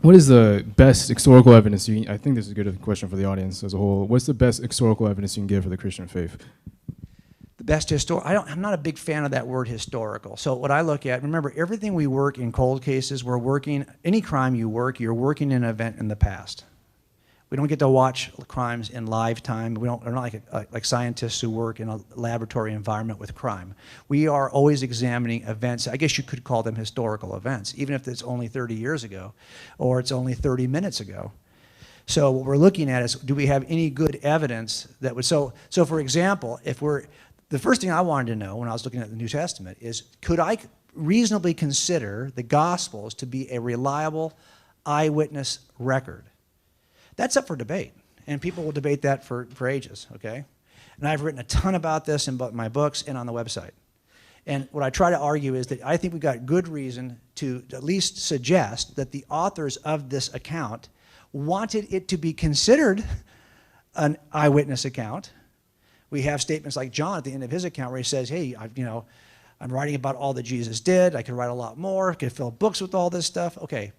What is the best historical evidence I think this is a good question for the audience as a whole. What's the best historical evidence you can give for the Christian faith? The best I'm not a big fan of that word historical. So what I look at, remember, everything we work in cold cases, we're working, any crime you're working in an event in the past. We don't get to watch crimes in live time. We're not like scientists who work in a laboratory environment with crime. We are always examining events. I guess you could call them historical events, even if it's only 30 years ago or it's only 30 minutes ago. So what we're looking at is, do we have any good evidence that would, so for example, the first thing I wanted to know when I was looking at the New Testament is, could I reasonably consider the Gospels to be a reliable eyewitness record? That's up for debate, and people will debate that for ages, okay? And I've written a ton about this in both my books and on the website. And what I try to argue is that I think we've got good reason to at least suggest that the authors of this account wanted it to be considered an eyewitness account. We have statements like John at the end of his account where he says, hey, I'm writing about all that Jesus did. I could write a lot more. I could fill books with all this stuff. Okay.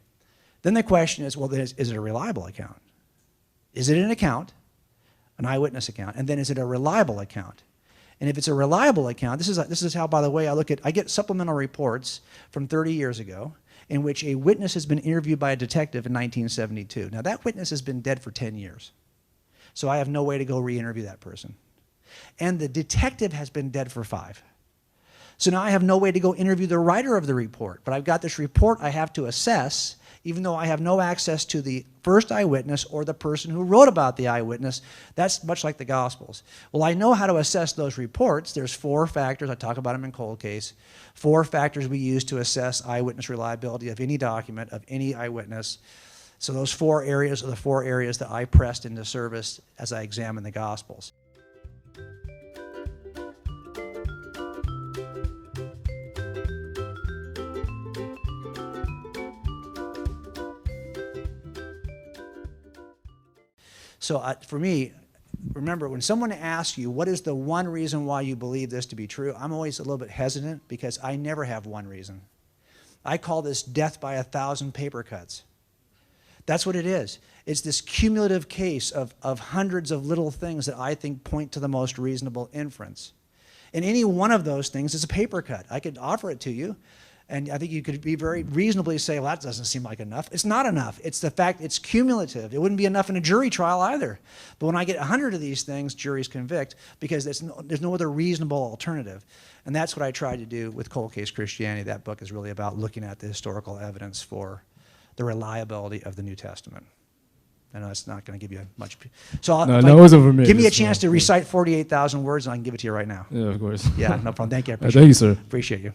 Then the question is, well, is it a reliable account? Is it an account, an eyewitness account? And then is it a reliable account? And if it's a reliable account, this is how, by the way, I get supplemental reports from 30 years ago in which a witness has been interviewed by a detective in 1972. Now, that witness has been dead for 10 years. So I have no way to go re-interview that person. And the detective has been dead for 5. So now I have no way to go interview the writer of the report. But I've got this report I have to assess, even though I have no access to the first eyewitness or the person who wrote about the eyewitness. That's much like the Gospels. Well, I know how to assess those reports. There's 4 factors. I talk about them in Cold Case. 4 factors we use to assess eyewitness reliability of any document, of any eyewitness. So those 4 areas are the 4 areas that I pressed into service as I examined the Gospels. So for me, remember, when someone asks you, what is the one reason why you believe this to be true, I'm always a little bit hesitant because I never have one reason. I call this death by 1,000 paper cuts. That's what it is. It's this cumulative case of hundreds of little things that I think point to the most reasonable inference. And any one of those things is a paper cut. I could offer it to you, and I think you could be very reasonably say, well, that doesn't seem like enough. It's not enough. It's the fact it's cumulative. It wouldn't be enough in a jury trial either. But when I get 100 of these things, juries convict because there's no other reasonable alternative. And that's what I tried to do with Cold Case Christianity. That book is really about looking at the historical evidence for the reliability of the New Testament. I know it's not going to give you much. So it wasn't for me. Give me a chance to recite 48,000 words, and I can give it to you right now. Yeah, of course. Yeah, no problem. Thank you. Thank you, sir. Appreciate you.